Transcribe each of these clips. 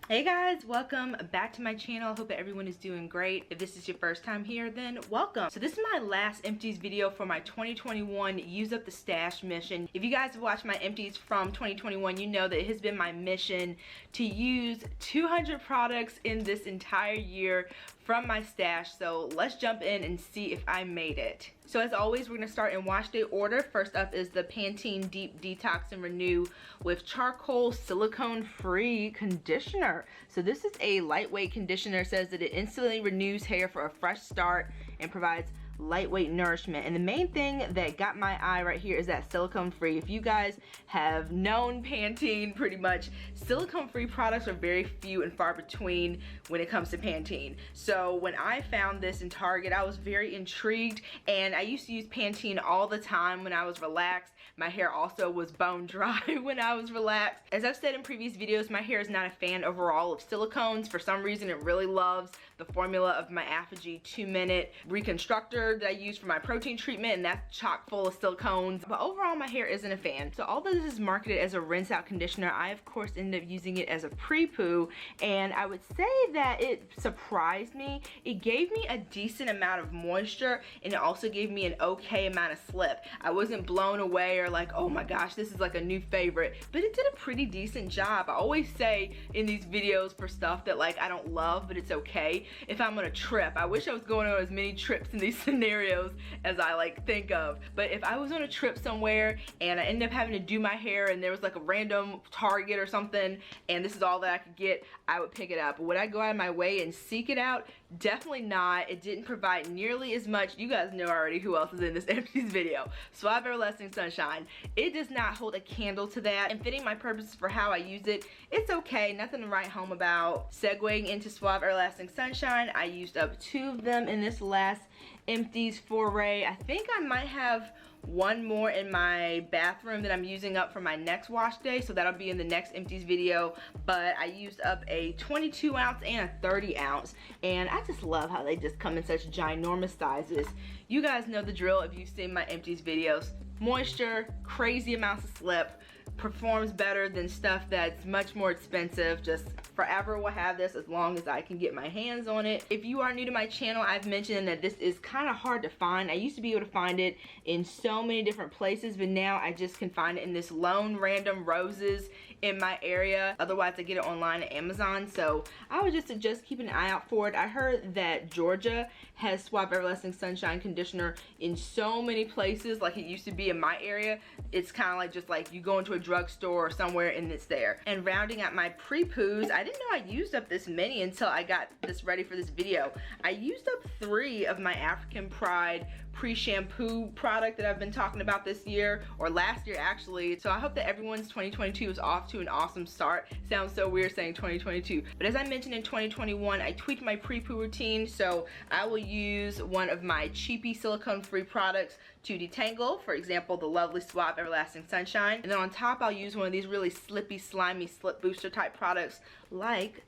Hey guys, welcome back to my channel. Hope that everyone is doing great. If this is your first time here, then welcome. So this is my last empties video for my 2021 Use Up the Stash mission. If you guys have watched my empties from 2021, you know that it has been my mission to use 200 products in this entire year from my stash. So let's jump in and see if I made it. So as always, we're gonna start in wash day order. First up is the Pantene Deep Detox and Renew with charcoal silicone free conditioner. So this is a lightweight conditioner. It says that it instantly renews hair for a fresh start and provides lightweight nourishment. And the main thing that got my eye right here is that silicone free. If you guys have known Pantene, pretty much silicone free products are very few and far between when it comes to Pantene. So when I found this in Target, I was very intrigued, and I used to use Pantene all the time when I was relaxed. My hair also was bone dry when I was relaxed. As I've said in previous videos, my hair is not a fan overall of silicones. For some reason, it really loves the formula of my Apogee 2-minute reconstructor that I use for my protein treatment, and that's chock full of silicones. But overall, my hair isn't a fan. So although this is marketed as a rinse out conditioner, I of course ended up using it as a pre-poo, and I would say that it surprised me. It gave me a decent amount of moisture, and it also gave me an okay amount of slip. I wasn't blown away or like, oh my gosh, this is like a new favorite, but it did a pretty decent job. I always say in these videos for stuff that like I don't love, but it's okay if I'm on a trip. I wish I was going on as many trips in these scenarios as I like think of, but if I was on a trip somewhere and I ended up having to do my hair and there was like a random Target or something and this is all that I could get, I would pick it up. Would I go out of my way and seek it out? Definitely not. It didn't provide nearly as much. You guys know already who else is in this empties video. Suave Everlasting Sunshine. It does not hold a candle to that, and fitting my purposes for how I use it, it's okay. Nothing to write home about. Segueing into Suave Everlasting Sunshine, I used up 2 of them in this last empties foray. I think I might have one more in my bathroom that I'm using up for my next wash day, so that'll be in the next empties video. But I used up a 22 ounce and a 30 ounce, and I just love how they just come in such ginormous sizes. You guys know the drill if you've seen my empties videos. Moisture, crazy amounts of slip, performs better than stuff that's much more expensive. Just forever will have this as long as I can get my hands on it. If you are new to my channel, I've mentioned that this is kind of hard to find. I used to be able to find it in so many different places, but now I just can find it in this lone random roses in my area. Otherwise I get it online at Amazon, so I would just suggest keeping an eye out for it. I heard that Georgia has Suave Everlasting Sunshine conditioner in so many places like it used to be in my area. It's kind of like just like you go into a drugstore or somewhere and it's there. And rounding out my pre-poos, I didn't know I used up this many until I got this ready for this video. I used up 3 of my African Pride pre-shampoo product that I've been talking about this year, or last year actually. So I hope that everyone's 2022 is off to an awesome start. Sounds so weird saying 2022, but as I mentioned in 2021, I tweaked my pre-poo routine, so I will use one of my cheapy silicone free products to detangle, for example the lovely Suave Everlasting Sunshine, and then on top I'll use one of these really slippy slimy slip booster type products like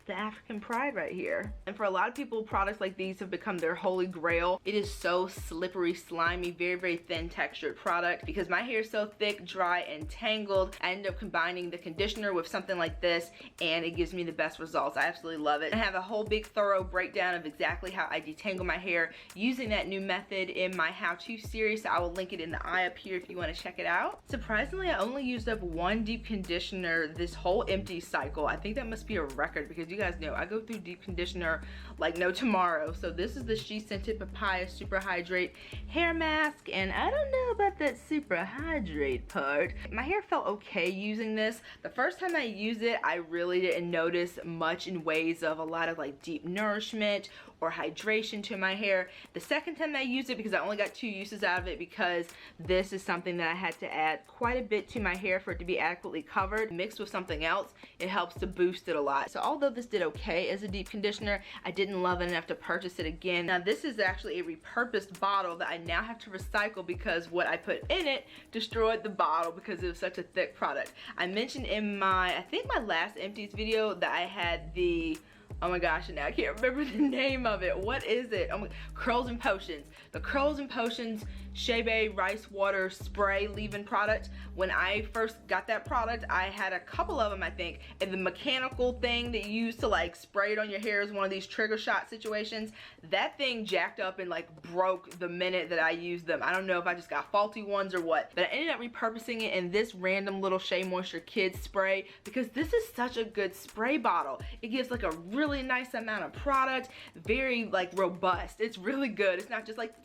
the African Pride right here. And for a lot of people, products like these have become their holy grail. It is so slippery, slimy, very, very thin textured product. Because my hair is so thick, dry, and tangled, I end up combining the conditioner with something like this, and it gives me the best results. I absolutely love it. I have a whole big thorough breakdown of exactly how I detangle my hair using that new method in my how-to series, so I will link it in the eye up here if you want to check it out. Surprisingly, I only used up 1 deep conditioner this whole empty cycle. I think that must be a record, because you guys know I go through deep conditioner like no tomorrow. So this is the She Scented Papaya Super Hydrate hair mask, and I don't know about that super hydrate part. My hair felt okay using this. The first time I used it, I really didn't notice much in ways of a lot of like deep nourishment or hydration to my hair. The second time I used it, because I only got 2 uses out of it, because this is something that I had to add quite a bit to my hair for it to be adequately covered, mixed with something else, it helps to boost it a lot. So although this did okay as a deep conditioner, I didn't love it enough to purchase it again. Now this is actually a repurposed bottle that I now have to recycle because what I put in it destroyed the bottle because it was such a thick product. I mentioned in my, I think my last empties video, that I had the Oh my gosh, and now I can't remember the name of it. What is it? Oh my, Curls and Potions. The Curls and Potions Shea Rice Water Spray Leave-In product. When I first got that product, I had a couple of them, I think, and the mechanical thing that you use to like spray it on your hair is one of these trigger shot situations. That thing jacked up and like broke the minute that I used them. I don't know if I just got faulty ones or what, but I ended up repurposing it in this random little Shea Moisture Kids spray because this is such a good spray bottle. It gives like a really nice amount of product, very like robust. It's really good. It's not just like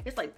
it's like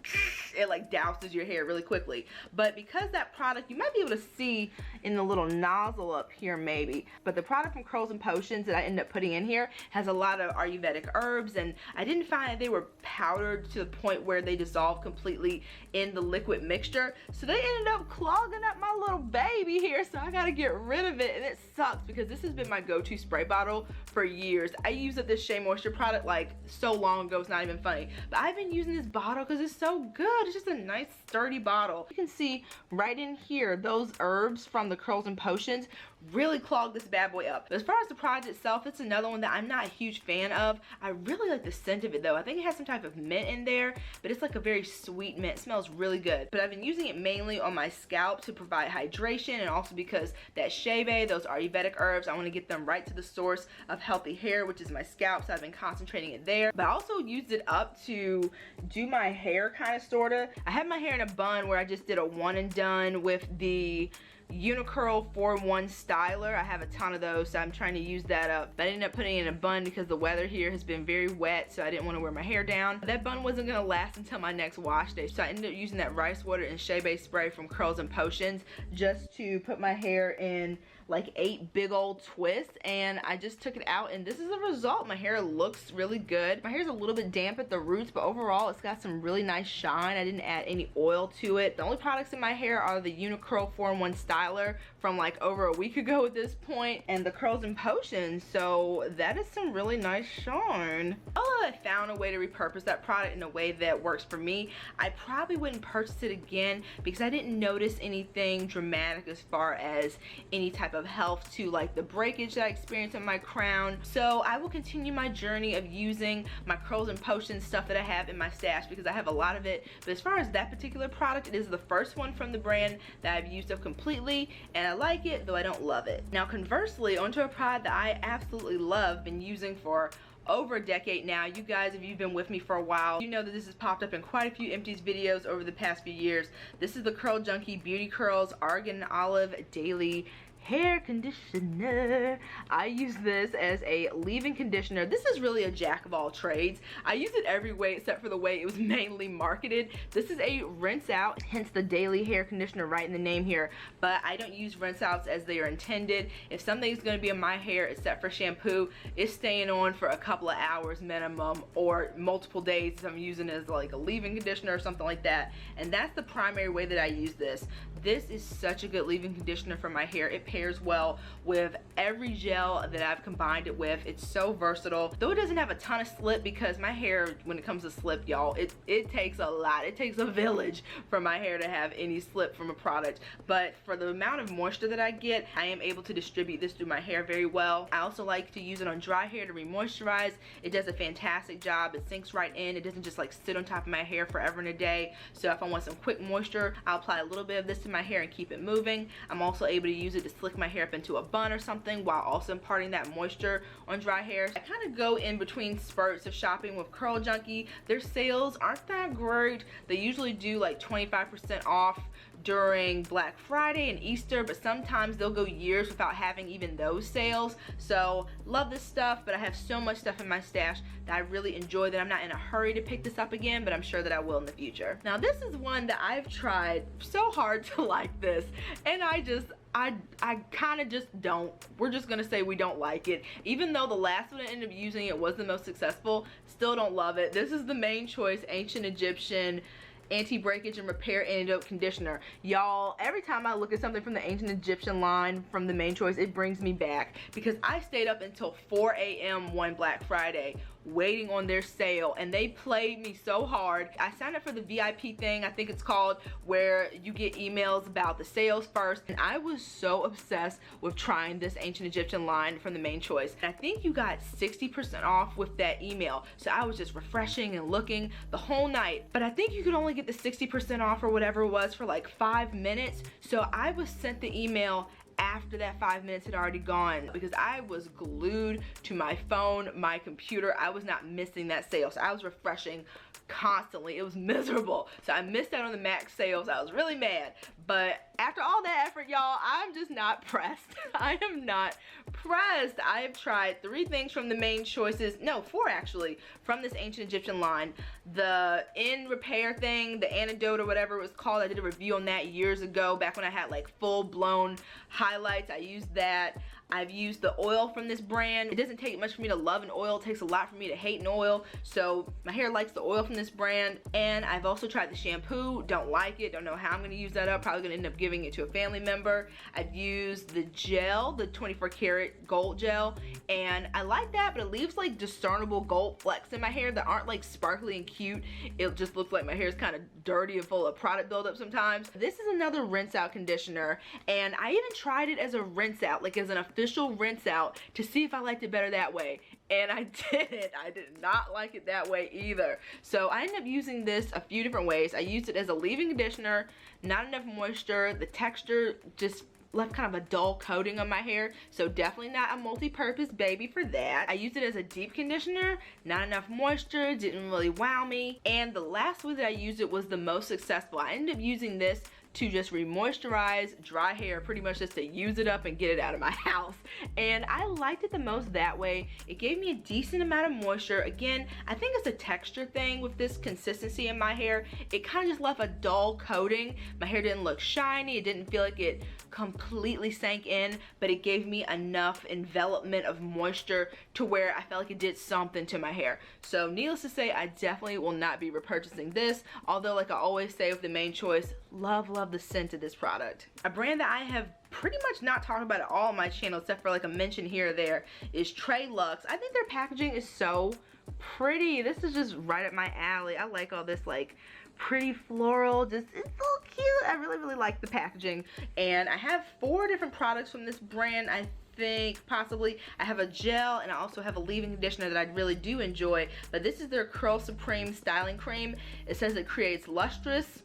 it like douses your hair really quickly. But because that product, you might be able to see in the little nozzle up here maybe, but the product from Curls and Potions that I ended up putting in here has a lot of Ayurvedic herbs, and I didn't find that they were powdered to the point where they dissolve completely in the liquid mixture, so they ended up clogging up my little baby here, so I gotta get rid of it, and it sucks because this has been my go-to spray bottle for years. I used up this Shea Moisture product like so long ago, it's not even funny, but I've been using this bottle because it's so good. It's just a nice sturdy bottle. You can see right in here those herbs from the Curls and Potions really clog this bad boy up. But as far as the product itself, it's another one that I'm not a huge fan of. I really like the scent of it though. I think it has some type of mint in there, but it's like a very sweet mint. It smells really good. But I've been using it mainly on my scalp to provide hydration, and also because that Shea, those Ayurvedic herbs, I want to get them right to the source of healthy hair, which is my scalp, so I've been concentrating it there. But I also used it up to do my hair kind of sorta. I had my hair in a bun where I just did a one and done with the Unicurl 4-in-1 styler. I have a ton of those, so I'm trying to use that up. But I ended up putting it in a bun because the weather here has been very wet, so I didn't want to wear my hair down. That bun wasn't going to last until my next wash day, so I ended up using that rice water and Shea spray from Curls and Potions just to put my hair in like 8 big old twists, and I just took it out, and this is the result. My hair looks really good. My hair's a little bit damp at the roots, but overall it's got some really nice shine. I didn't add any oil to it. The only products in my hair are the Unicurl 4-in-1 styler from like over a week ago at this point, and the Curls and Potions, so that is some really nice shine. Although I found a way to repurpose that product in a way that works for me, I probably wouldn't purchase it again because I didn't notice anything dramatic as far as any type of health to like the breakage that I experienced in my crown. So I will continue my journey of using my Curls and Potions stuff that I have in my stash because I have a lot of it. But as far as that particular product, it is the first one from the brand that I've used up completely, and I like it, though I don't love it. Now conversely, onto a product that I absolutely love, been using for over a decade now. You guys, if you've been with me for a while, you know that this has popped up in quite a few Empties videos over the past few years. This is the Curl Junkie Beauty Curls Argan Olive Daily Hair Conditioner. I use this as a leave-in conditioner. This is really a jack of all trades. I use it every way except for the way it was mainly marketed. This is a rinse out, hence the daily hair conditioner right in the name here, but I don't use rinse outs as they are intended. If something's going to be in my hair except for shampoo, it's staying on for a couple of hours minimum, or multiple days if I'm using it as like a leave-in conditioner or something like that, and that's the primary way that I use this. This is such a good leave-in conditioner for my hair. It pairs well with every gel that I've combined it with. It's so versatile, though it doesn't have a ton of slip, because my hair, when it comes to slip, y'all, it takes a lot. It takes a village for my hair to have any slip from a product. But for the amount of moisture that I get, I am able to distribute this through my hair very well. I also like to use it on dry hair to re-moisturize. It does a fantastic job. It sinks right in. It doesn't just like sit on top of my hair forever and a day. So if I want some quick moisture, I'll apply a little bit of this to my hair and keep it moving. I'm also able to use it to slick my hair up into a bun or something while also imparting that moisture on dry hair. I kind of go in between spurts of shopping with Curl Junkie. Their sales aren't that great. They usually do like 25% off during Black Friday and Easter, but sometimes they'll go years without having even those sales. So love this stuff, but I have so much stuff in my stash that I really enjoy that I'm not in a hurry to pick this up again, but I'm sure that I will in the future. Now this is one that I've tried so hard to like this, and I kind of just don't. We're just gonna say we don't like it. Even though the last one I ended up using it was the most successful, still don't love it. This is the Main Choice Ancient Egyptian Anti-Breakage and Repair Antidote Conditioner. Y'all, every time I look at something from the Ancient Egyptian line from the Main Choice, it brings me back, because I stayed up until 4 a.m. one Black Friday waiting on their sale, and they played me so hard. I signed up for the VIP thing, I think it's called, where you get emails about the sales first, and I was so obsessed with trying this Ancient Egyptian line from the Main Choice. And I think you got 60% off with that email, so I was just refreshing and looking the whole night. But I think you could only get the 60% off or whatever it was for like 5 minutes, so I was sent the email after that 5 minutes had already gone, because I was glued to my phone, my computer. I was not missing that sale, so I was refreshing constantly. It was miserable. So I missed out on the max sales. I was really mad. But after all that effort, y'all, I'm just not pressed. I am not pressed. I have tried 3 things from the Main Choices, no, 4 actually, from this Ancient Egyptian line. The In Repair thing, the Antidote or whatever it was called, I did a review on that years ago, back when I had like full-blown highlights. I used that. I've used the oil from this brand. It doesn't take much for me to love an oil. It takes a lot for me to hate an oil. So my hair likes the oil from this brand. And I've also tried the shampoo. Don't like it. Don't know how I'm going to use that up. Probably going to end up giving it to a family member. I've used the gel, the 24 karat gold gel. And I like that, but it leaves like discernible gold flecks in my hair that aren't like sparkly and cute. It just looks like my hair is kind of dirty and full of product buildup sometimes. This is another rinse out conditioner. And I even tried it as a rinse out, like as an official rinse out, to see if I liked it better that way, and I didn't. I did not like it that way either. So I ended up using this a few different ways. I used it as a leave-in conditioner, not enough moisture, the texture just left kind of a dull coating on my hair, so definitely not a multi-purpose baby for that. I used it as a deep conditioner, not enough moisture, didn't really wow me, and the last way that I used it was the most successful. I ended up using this to just re-moisturize dry hair, pretty much just to use it up and get it out of my house. And I liked it the most that way. It gave me a decent amount of moisture. Again, I think it's a texture thing with this consistency in my hair. It kind of just left a dull coating. My hair didn't look shiny. It didn't feel like it completely sank in, but it gave me enough envelopment of moisture to where I felt like it did something to my hair. So needless to say, I definitely will not be repurchasing this. Although, like I always say with the Main Choice, love the scent of this product. A brand that I have pretty much not talked about at all on my channel, except for like a mention here or there, is Trey Lux. I think their packaging is so pretty. This is just right up my alley. I like all this like pretty floral, just it's so cute. I really like the packaging. And I have 4 different products from this brand. I think possibly I have a gel, and I also have a leave-in conditioner that I really do enjoy, but this is their Curl Supreme styling cream. It says it creates lustrous,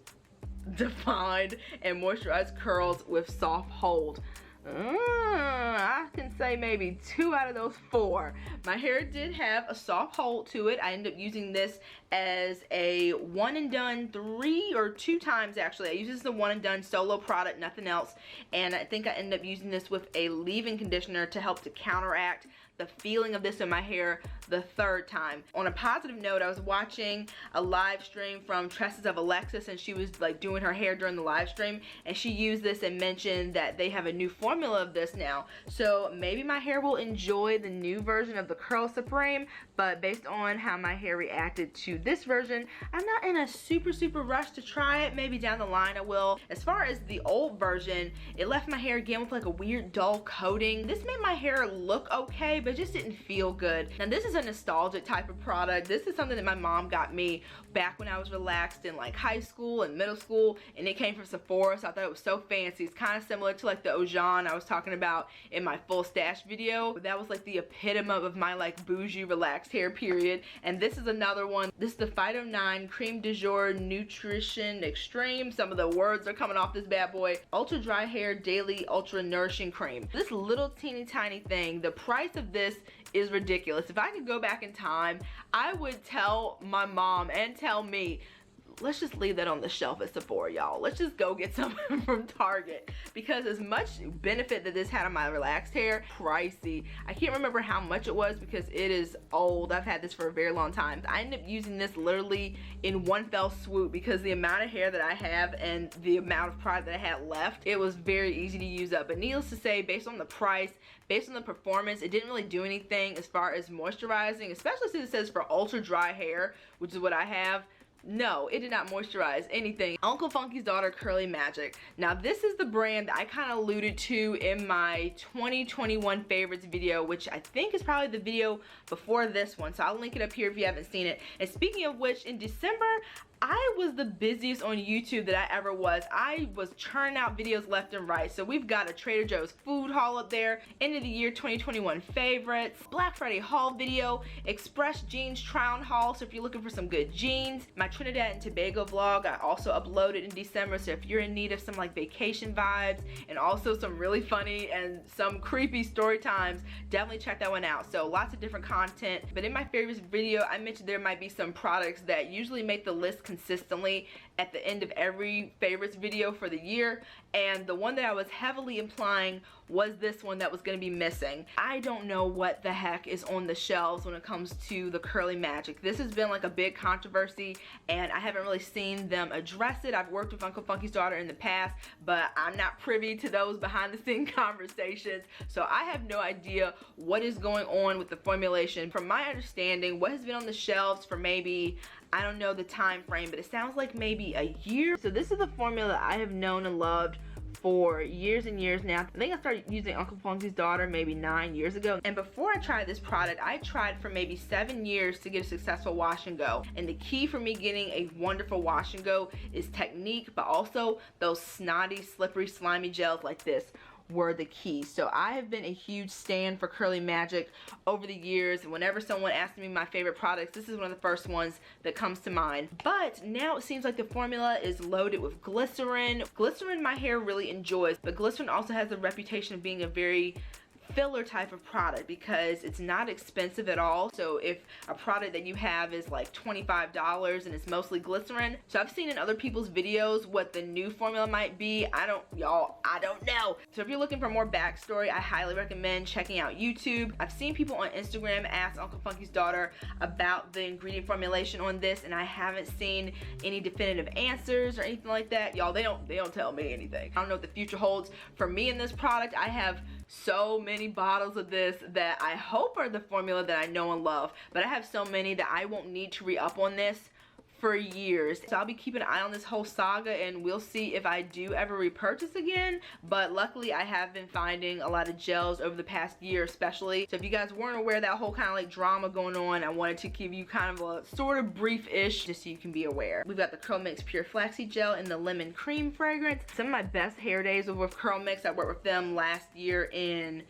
defined, and moisturized curls with soft hold. I can say maybe 2 out of those 4. My hair did have a soft hold to it. I ended up using this as a one and done 3 or 2 times actually. I use this as a one and done solo product, nothing else. And I think I ended up using this with a leave-in conditioner to help to counteract the feeling of this in my hair the 3rd time. On a positive note, I was watching a live stream from Tresses of Alexis, and she was like doing her hair during the live stream, and she used this and mentioned that they have a new formula of this now. So maybe my hair will enjoy the new version of the Curl Supreme, but based on how my hair reacted to this version, I'm not in a super rush to try it. Maybe down the line I will. As far as the old version, it left my hair again with like a weird dull coating. This made my hair look okay, but just didn't feel good. Now this is a nostalgic type of product. This is something that my mom got me back when I was relaxed in like high school and middle school, and it came from Sephora, so I thought it was so fancy. It's kind of similar to like the Ojan I was talking about in my full stash video. That was like the epitome of my like bougie relaxed hair period. And this is another one. This is the Phyto 9 Cream du Jour Nutrition Extreme. Some of the words are coming off this bad boy. Ultra dry hair daily ultra nourishing cream. This little teeny tiny thing, the price of this is ridiculous. If I could go back in time, I would tell my mom and tell me, let's just leave that on the shelf at Sephora, y'all. Let's just go get some from Target, because as much benefit that this had on my relaxed hair, pricey. I can't remember how much it was because it is old. I've had this for a very long time. I ended up using this literally in one fell swoop because the amount of hair that I have and the amount of product that I had left, it was very easy to use up. But needless to say, based on the price, based on the performance, it didn't really do anything as far as moisturizing, especially since it says for ultra dry hair, which is what I have. No, it did not moisturize anything. Uncle Funky's Daughter Curly Magic. Now this is the brand that I kind of alluded to in my 2021 favorites video, which I think is probably the video before this one, so I'll link it up here if you haven't seen it. And speaking of which, in December I was the busiest on YouTube that I ever was. I was churning out videos left and right. So we've got a Trader Joe's food haul up there, end of the year 2021 favorites, Black Friday haul video, Express jeans try on haul, so if you're looking for some good jeans, my Trinidad and Tobago vlog I also uploaded in December, so if you're in need of some like vacation vibes and also some really funny and some creepy story times, definitely check that one out. So lots of different content. But in my favorites video, I mentioned there might be some products that usually make the list consistently at the end of every favorites video for the year, and the one that I was heavily implying was this one that was going to be missing. I don't know what the heck is on the shelves when it comes to the Curly Magic. This has been like a big controversy and I haven't really seen them address it. I've worked with Uncle Funky's Daughter in the past, but I'm not privy to those behind the scene conversations, so I have no idea what is going on with the formulation. From my understanding, what has been on the shelves for maybe, I don't know the time frame, but it sounds like maybe a year. So this is a formula that I have known and loved for years and years now. I think I started using Uncle Funky's Daughter maybe 9 years ago. And before I tried this product, I tried for maybe 7 years to get a successful wash and go. And the key for me getting a wonderful wash and go is technique, but also those snotty, slippery, slimy gels like this were the key. So I have been a huge stan for Curly Magic over the years, and whenever someone asks me my favorite products, this is one of the first ones that comes to mind. But now it seems like the formula is loaded with glycerin. Glycerin my hair really enjoys, but glycerin also has a reputation of being a very filler type of product because it's not expensive at all. So if a product that you have is like $25 and it's mostly glycerin, so I've seen in other people's videos what the new formula might be. I don't know. So if you're looking for more backstory, I highly recommend checking out YouTube. I've seen people on Instagram ask Uncle Funky's Daughter about the ingredient formulation on this, and I haven't seen any definitive answers or anything like that. Y'all, they don't tell me anything. I don't know what the future holds for me in this product. I have so many bottles of this that I hope are the formula that I know and love, but I have so many that I won't need to re-up on this for years. So I'll be keeping an eye on this whole saga, and we'll see if I do ever repurchase again. But luckily I have been finding a lot of gels over the past year especially. So if you guys weren't aware of that whole kind of like drama going on, I wanted to give you kind of a sort of brief-ish just so you can be aware. We've got the Curl Mix Pure Flaxseed Gel in the lemon cream fragrance. Some of my best hair days were with Curl Mix. I worked with them last year in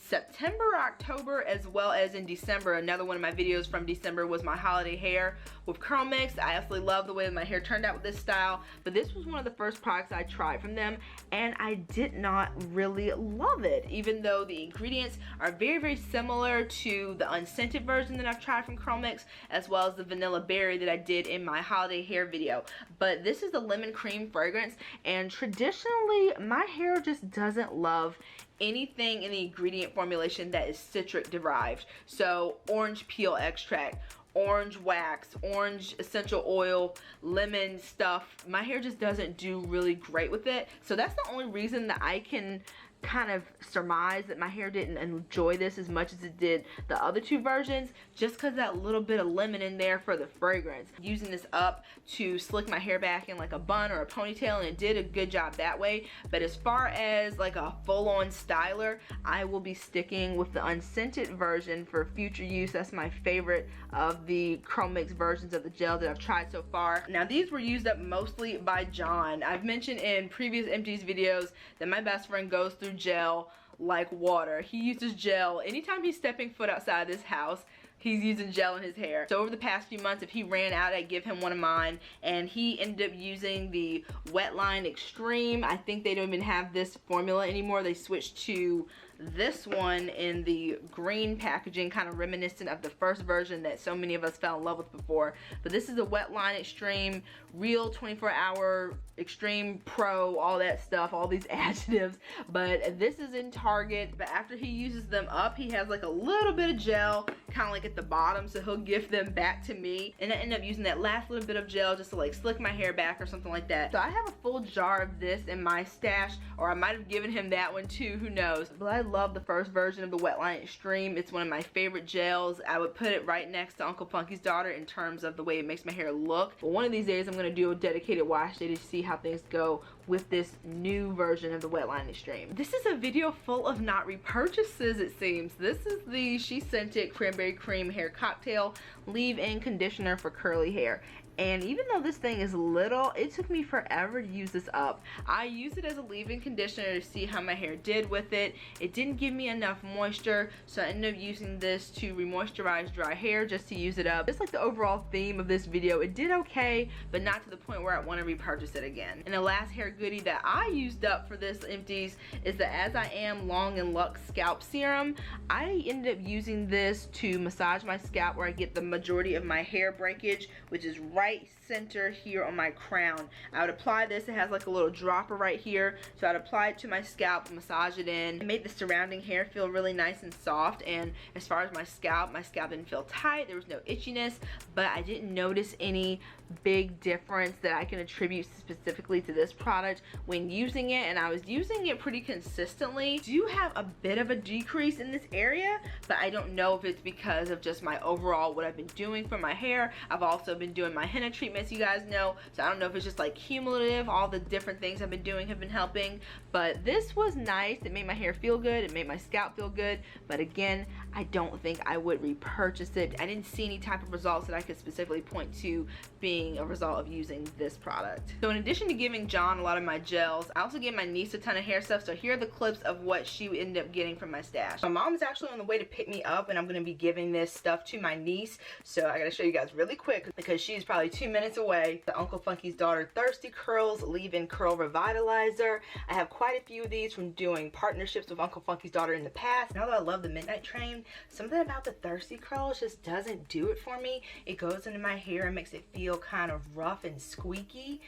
September, October, as well as in December. Another one of my videos from December was my holiday hair with Curl Mix. I absolutely love the way that my hair turned out with this style, but this was one of the first products I tried from them, and I did not really love it, even though the ingredients are very, very similar to the unscented version that I've tried from Curl Mix, as well as the vanilla berry that I did in my holiday hair video. But this is the lemon cream fragrance, and traditionally my hair just doesn't love anything in the ingredient formulation that is citric derived. So orange peel extract, orange wax, orange essential oil, lemon stuff. My hair just doesn't do really great with it. So that's the only reason that I can kind of surmise that my hair didn't enjoy this as much as it did the other two versions, just because that little bit of lemon in there for the fragrance. Using this up to slick my hair back in like a bun or a ponytail, and it did a good job that way. But as far as like a full-on styler, I will be sticking with the unscented version for future use. That's my favorite of the Curl Mix versions of the gel that I've tried so far. Now these were used up mostly by John. I've mentioned in previous Empties videos that my best friend goes through gel like water. He uses gel anytime he's stepping foot outside this house. He's using gel in his hair. So over the past few months, if he ran out, I'd give him one of mine, and he ended up using the Wetline Extreme. I think they don't even have this formula anymore. They switched to this one in the green packaging, kind of reminiscent of the first version that so many of us fell in love with before. But this is a Wetline Extreme, real 24-hour Extreme Pro, all that stuff, all these adjectives. But this is in Target. But after he uses them up, he has like a little bit of gel kind of like at the bottom, so he'll give them back to me, and I end up using that last little bit of gel just to like slick my hair back or something like that. So I have a full jar of this in my stash, or I might have given him that one too, who knows. But I love the first version of the Wetline Extreme. It's one of my favorite gels. I would put it right next to Uncle Funky's Daughter in terms of the way it makes my hair look. But one of these days I'm going to do a dedicated wash day to see how things go with this new version of the Wetline Extreme. This is a video full of not repurchases, it seems. This is the She Scented Cranberry Cream Hair Cocktail Leave-In Conditioner for curly hair. And even though this thing is little, it took me forever to use this up. I used it as a leave-in conditioner to see how my hair did with it. It didn't give me enough moisture, so I ended up using this to re-moisturize dry hair just to use it up. Just like the overall theme of this video, it did okay, but not to the point where I want to repurchase it again. And the last hair goodie that I used up for this Empties is the As I Am Long and Luxe Scalp Serum. I ended up using this to massage my scalp where I get the majority of my hair breakage, which is right center here on my crown. I would apply this. It has like a little dropper right here, so I'd apply it to my scalp, massage it in. It made the surrounding hair feel really nice and soft. And as far as my scalp didn't feel tight. There was no itchiness, but I didn't notice any big difference that I can attribute specifically to this product when using it. And I was using it pretty consistently. I do have a bit of a decrease in this area, but I don't know if it's because of just my overall what I've been doing for my hair. I've also been doing my henna treatments, you guys know, so I don't know if it's just like cumulative. All the different things I've been doing have been helping, but this was nice. It made my hair feel good. It made my scalp feel good, but again, I don't think I would repurchase it. I didn't see any type of results that I could specifically point to being a result of using this product. So in addition to giving John a lot of my gels, I also gave my niece a ton of hair stuff. So here are the clips of what she ended up getting from my stash. My mom's actually on the way to pick me up, and I'm going to be giving this stuff to my niece. So I got to show you guys really quick because she's probably 2 minutes away. The Uncle Funky's Daughter Thirsty Curls Leave-In Curl Revitalizer. I have quite a few of these from doing partnerships with Uncle Funky's Daughter in the past. Now that I love the Midnight Train, something about the Thirsty Curls just doesn't do it for me. It goes into my hair and makes it feel kind of rough and squeaky.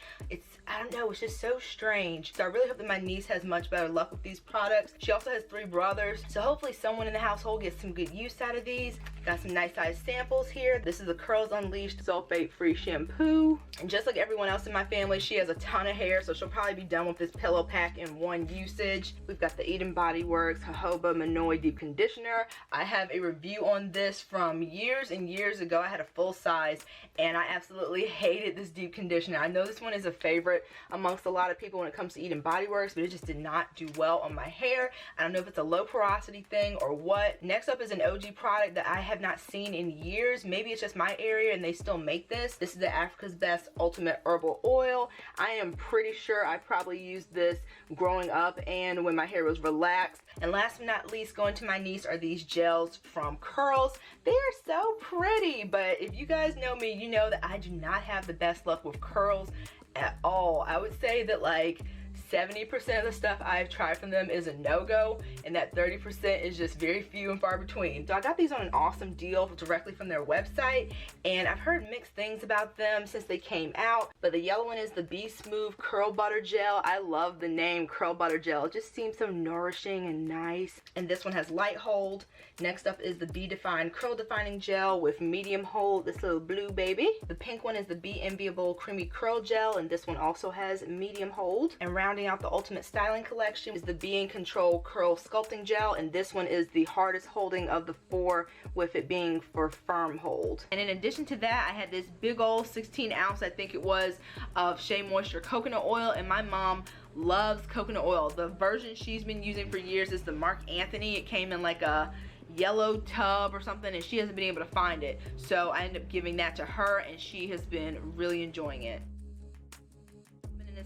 I don't know, it's just so strange. So I really hope that my niece has much better luck with these products. She also has 3 brothers, so hopefully someone in the household gets some good use out of these. Got some nice size samples here. This is the Curls Unleashed sulfate free shampoo. And just like everyone else in my family, she has a ton of hair, so she'll probably be done with this pillow pack in one usage. We've got the Eden Body Works Jojoba Monoi Deep Conditioner. I have a review on this from years and years ago. I had a full size and I absolutely hated this deep conditioner. I know this one is a favorite amongst a lot of people when it comes to Eden Body Works, but it just did not do well on my hair. I don't know if it's a low porosity thing or what. Next up is an OG product that I have not seen in years. Maybe it's just my area and they still make this. This is the Africa's Best Ultimate Herbal Oil. I am pretty sure I probably used this growing up and when my hair was relaxed. And last but not least, going to my niece are these gels from Curls. They are so pretty, but if you guys know me, you know that I do not have the best luck with curls at all. I would say that like 70% of the stuff I've tried from them is a no-go, and that 30% is just very few and far between. So I got these on an awesome deal directly from their website, and I've heard mixed things about them since they came out, but the yellow one is the Be Smooth Curl Butter Gel. I love the name Curl Butter Gel. It just seems so nourishing and nice. And this one has light hold. Next up is the Be Defined Curl Defining Gel with medium hold, this little blue baby. The pink one is the Be Enviable Creamy Curl Gel, and this one also has medium hold. And rounding out the Ultimate Styling Collection is the Be in Control Curl Sculpting Gel, and this one is the hardest holding of the 4, with it being for firm hold. And in addition to that, I had this big old 16 ounce, I think it was, of Shea Moisture coconut oil, and my mom loves coconut oil. The version she's been using for years is the Mark Anthony. It came in like a yellow tub or something, and she hasn't been able to find it, so I ended up giving that to her, and she has been really enjoying it.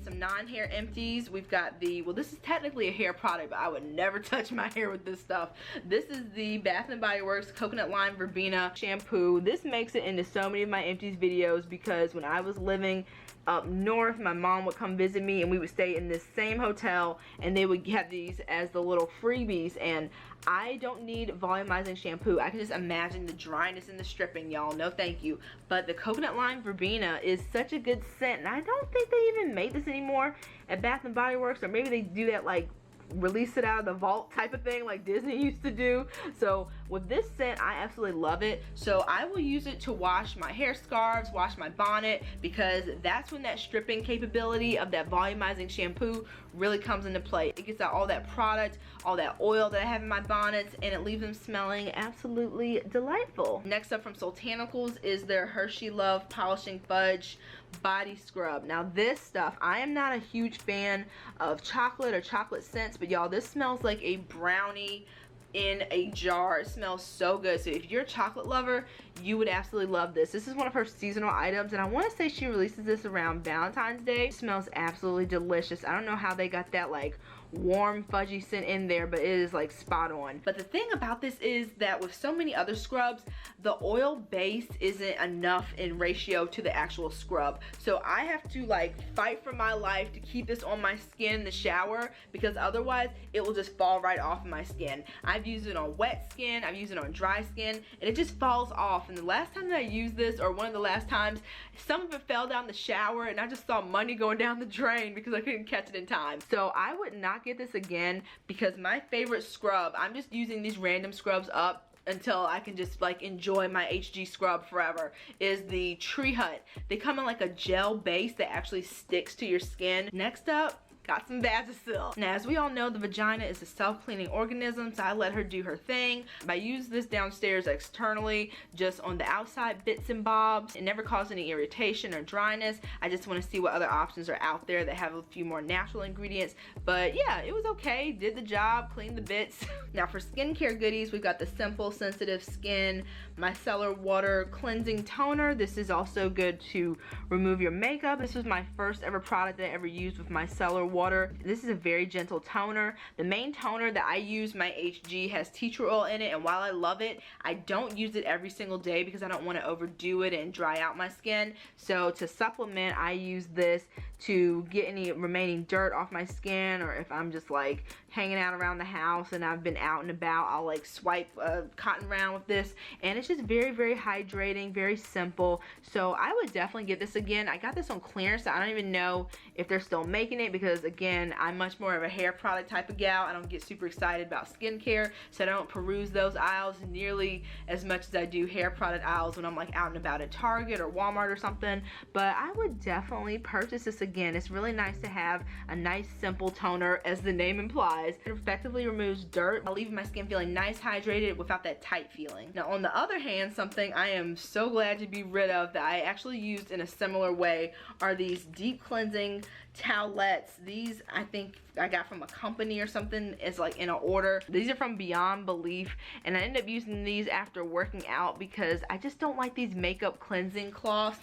Some non-hair empties. We've got the, well, this is technically a hair product, but I would never touch my hair with this stuff. This is the Bath & Body Works Coconut Lime Verbena shampoo. This makes it into so many of my empties videos because when I was living up north, my mom would come visit me and we would stay in this same hotel, and they would have these as the little freebies, and I don't need volumizing shampoo. I can just imagine the dryness and the stripping, y'all. No thank you. But the Coconut Lime Verbena is such a good scent, and I don't think they even make this anymore at Bath & Body Works, or maybe they do that like release it out of the vault type of thing like Disney used to do. So with this scent, I absolutely love it. So I will use it to wash my hair scarves, wash my bonnet, because that's when that stripping capability of that volumizing shampoo really comes into play. It gets out all that product, all that oil that I have in my bonnets, and it leaves them smelling absolutely delightful. Next up from Soultanicals is their Hershey Love Polishing Fudge Body Scrub. Now this stuff, I am not a huge fan of chocolate or chocolate scents, but y'all, this smells like a brownie in a jar. It smells so good. So if you're a chocolate lover, you would absolutely love this. This is one of her seasonal items, and I want to say she releases this around Valentine's Day. It smells absolutely delicious. I don't know how they got that like warm fudgy scent in there, but it is like spot on. But the thing about this is that with so many other scrubs, the oil base isn't enough in ratio to the actual scrub. So I have to like fight for my life to keep this on my skin in the shower, because otherwise it will just fall right off of my skin. I've used it on wet skin, I've used it on dry skin, and it just falls off. And the last time that I used this, or one of the last times, some of it fell down the shower and I just saw money going down the drain because I couldn't catch it in time. So I would not get this again, because my favorite scrub, I'm just using these random scrubs up until I can just like enjoy my HG scrub forever, is the Tree Hut. They come in like a gel base that actually sticks to your skin. Next up, got some Vagisil. Now, as we all know, the vagina is a self-cleaning organism, so I let her do her thing. I use this downstairs externally, just on the outside bits and bobs. It never caused any irritation or dryness. I just want to see what other options are out there that have a few more natural ingredients. But yeah, it was okay. Did the job, cleaned the bits. Now for skincare goodies, we've got the Simple Sensitive Skin Micellar Water Cleansing Toner. This is also good to remove your makeup. This was my first ever product that I ever used with micellar water. This is a very gentle toner. The main toner that I use, my HG, has tea tree oil in it, and while I love it, I don't use it every single day because I don't want to overdo it and dry out my skin. So to supplement, I use this to get any remaining dirt off my skin, or if I'm just like hanging out around the house and I've been out and about, I'll like swipe a cotton round with this, and it's just very, very hydrating, very simple. So I would definitely get this again. I got this on clearance, so I don't even know if they're still making it, because again, I'm much more of a hair product type of gal. I don't get super excited about skincare, so I don't peruse those aisles nearly as much as I do hair product aisles when I'm like out and about at Target or Walmart or something. But I would definitely purchase this again. It's really nice to have a nice simple toner, as the name implies. It effectively removes dirt while leaving my skin feeling nice, hydrated, without that tight feeling. Now on the other hand, something I am so glad to be rid of that I actually used in a similar way are these deep cleansing towelettes. These I think I got from a company or something. It's like in an order. These are from Beyond Belief, and I ended up using these after working out because I just don't like these makeup cleansing cloths.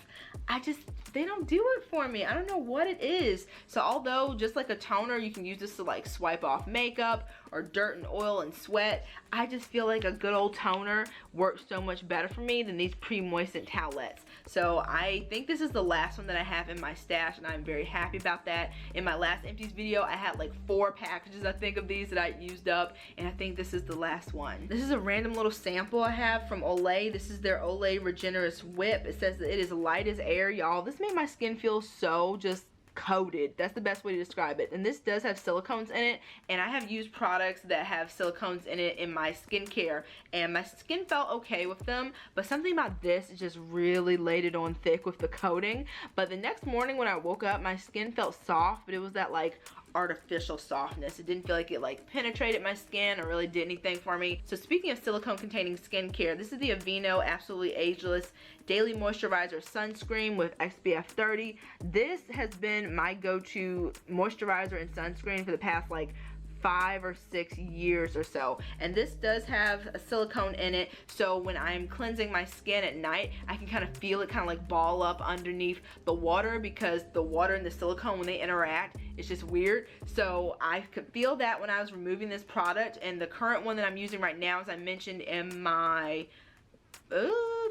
They don't do it for me. I don't know what it is. So although just like a toner, you can use this to like swipe off makeup or dirt and oil and sweat, I just feel like a good old toner works so much better for me than these pre-moistened towelettes. So I think this is the last one that I have in my stash, and I'm very happy about that. In my last Empties video, I had like 4 packages, I think, of these that I used up, and I think this is the last one. This is a random little sample I have from Olay. This is their Olay Regenerous Whip. It says that it is light as air, y'all. This made my skin feel so just coated. That's the best way to describe it. And this does have silicones in it, and I have used products that have silicones in it in my skincare, and my skin felt okay with them, but something about this just really laid it on thick with the coating. But the next morning when I woke up, my skin felt soft, but it was that like artificial softness. It didn't feel like it like penetrated my skin or really did anything for me. So speaking of silicone containing skincare, this is the Aveeno Absolutely Ageless Daily Moisturizer Sunscreen with SPF 30. This has been my go-to moisturizer and sunscreen for the past like 5 or 6 years or so, and this does have a silicone in it, so when I'm cleansing my skin at night, I can kind of feel it kind of like ball up underneath the water, because the water and the silicone, when they interact, it's just weird. So I could feel that when I was removing this product. And the current one that I'm using right now, as I mentioned in my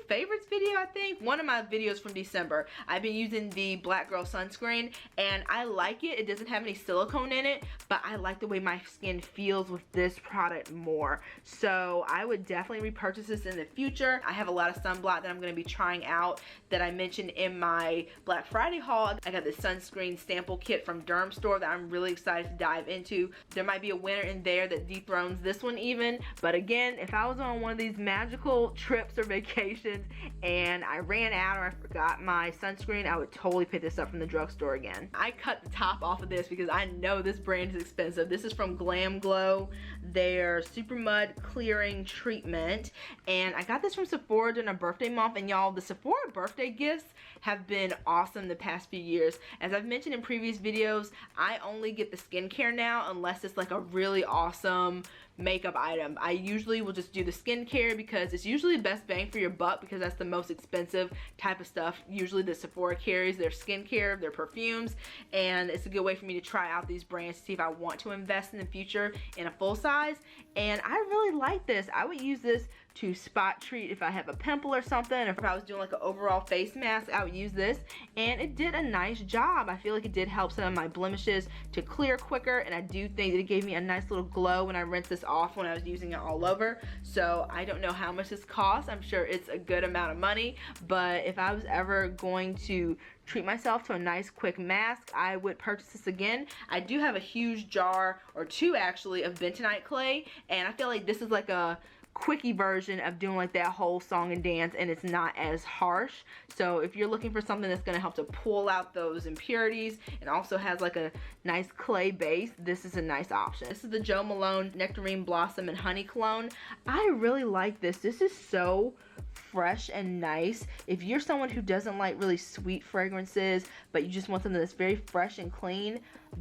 favorites video, I think. One of my videos from December. I've been using the Black Girl Sunscreen, and I like it. It doesn't have any silicone in it, but I like the way my skin feels with this product more. So I would definitely repurchase this in the future. I have a lot of sunblock that I'm going to be trying out that I mentioned in my Black Friday haul. I got this sunscreen sample kit from Derm Store that I'm really excited to dive into. There might be a winner in there that dethrones this one even, but again, if I was on one of these magical trips or vacations and I ran out or I forgot my sunscreen, I would totally pick this up from the drugstore again. I cut the top off of this because I know this brand is expensive. This is from Glam Glow, their Super Mud Clearing Treatment, and I got this from Sephora during a birthday month, and y'all, the Sephora birthday gifts have been awesome the past few years. As I've mentioned in previous videos, I only get the skincare now unless it's like a really awesome makeup item. I usually will just do the skincare because it's usually the best bang for your buck, because that's the most expensive type of stuff usually that Sephora carries, their skincare, their perfumes, and it's a good way for me to try out these brands to see if I want to invest in the future in a full size. And I really like this. I would use this to spot treat if I have a pimple or something. If I was doing like an overall face mask, I would use this, and it did a nice job. I feel like it did help some of my blemishes to clear quicker, and I do think that it gave me a nice little glow when I rinsed this off when I was using it all over. So I don't know how much this costs. I'm sure it's a good amount of money, but if I was ever going to treat myself to a nice quick mask, I would purchase this again. I do have a huge jar, or two actually, of bentonite clay, and I feel like this is like a quickie version of doing like that whole song and dance, and it's not as harsh. So if you're looking for something that's going to help to pull out those impurities and also has like a nice clay base, this is a nice option. This is the Jo Malone Nectarine Blossom and Honey Cologne. I really like this. This is so fresh and nice. If you're someone who doesn't like really sweet fragrances, but you just want something that's very fresh and clean,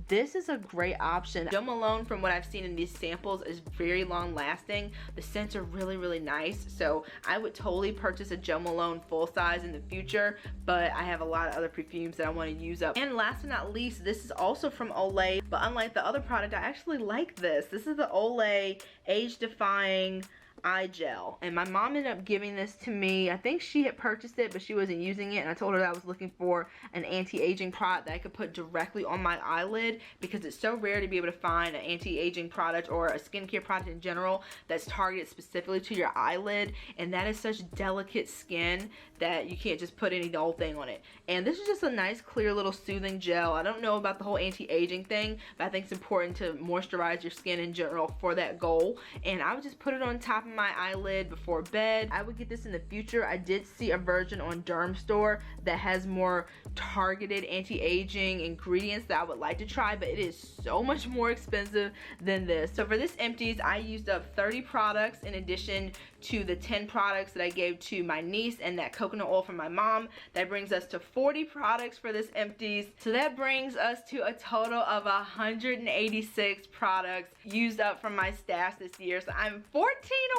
this is a great option. Jo Malone, from what I've seen in these samples, is very long lasting. The scents are really, really nice. So I would totally purchase a Jo Malone full size in the future, but I have a lot of other perfumes that I want to use up. And last but not least, this is also from Olay, but unlike the other product, I actually like this. This is the Olay Age Defying eye gel, and my mom ended up giving this to me. I think she had purchased it, but she wasn't using it, and I told her that I was looking for an anti-aging product that I could put directly on my eyelid, because it's so rare to be able to find an anti-aging product or a skincare product in general that's targeted specifically to your eyelid, and that is such delicate skin that you can't just put any old thing on it. And this is just a nice clear little soothing gel. I don't know about the whole anti-aging thing, but I think it's important to moisturize your skin in general for that goal, and I would just put it on top of my eyelid before bed. I would get this in the future. I did see a version on Derm Store that has more targeted anti-aging ingredients that I would like to try, but it is so much more expensive than this. So for this Empties, I used up 30 products in addition to the 10 products that I gave to my niece and that coconut oil from my mom. That brings us to 40 products for this Empties. So that brings us to a total of 186 products used up from my stash this year. So I'm 14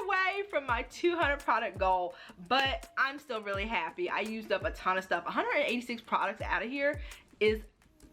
away from my 200 product goal, but I'm still really happy. I used up a ton of stuff. 186 products out of here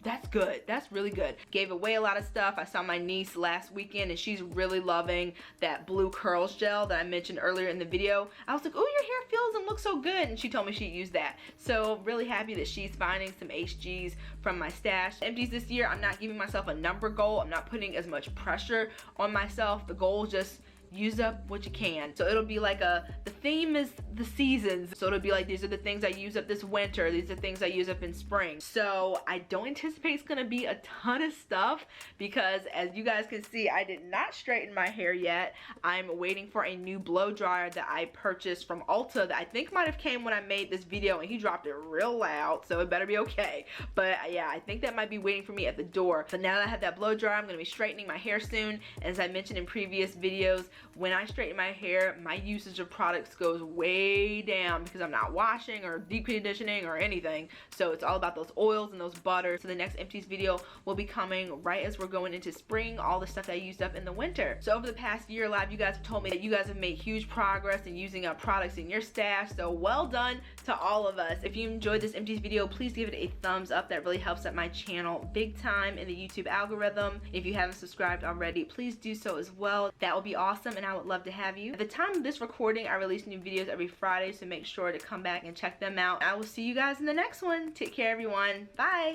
that's good. That's really good. Gave away a lot of stuff. I saw my niece last weekend and she's really loving that blue curls gel that I mentioned earlier in the video. I was like, oh, your hair feels and looks so good, and she told me she'd use that. So really happy that she's finding some HGs from my stash. Empties this year, I'm not giving myself a number goal. I'm not putting as much pressure on myself. The goal is just use up what you can. So it'll be like the theme is the seasons. So it'll be like, these are the things I use up this winter. These are things I use up in spring. So I don't anticipate it's gonna be a ton of stuff, because as you guys can see, I did not straighten my hair yet. I'm waiting for a new blow dryer that I purchased from Ulta that I think might have came when I made this video, and he dropped it real loud, so it better be okay. But yeah, I think that might be waiting for me at the door. But now that I have that blow dryer, I'm gonna be straightening my hair soon. As I mentioned in previous videos, when I straighten my hair, my usage of products goes way down because I'm not washing or deep conditioning or anything. So it's all about those oils and those butters. So the next Empties video will be coming right as we're going into spring, all the stuff that I used up in the winter. So over the past year, a lot of you guys have told me that you guys have made huge progress in using up products in your stash. So well done to all of us. If you enjoyed this Empties video, please give it a thumbs up. That really helps out my channel big time in the YouTube algorithm. If you haven't subscribed already, please do so as well. That would be awesome. awesome, and I would love to have you. At the time of this recording, I release new videos every Friday, so make sure to come back and check them out. I will see you guys in the next one. Take care, everyone. Bye.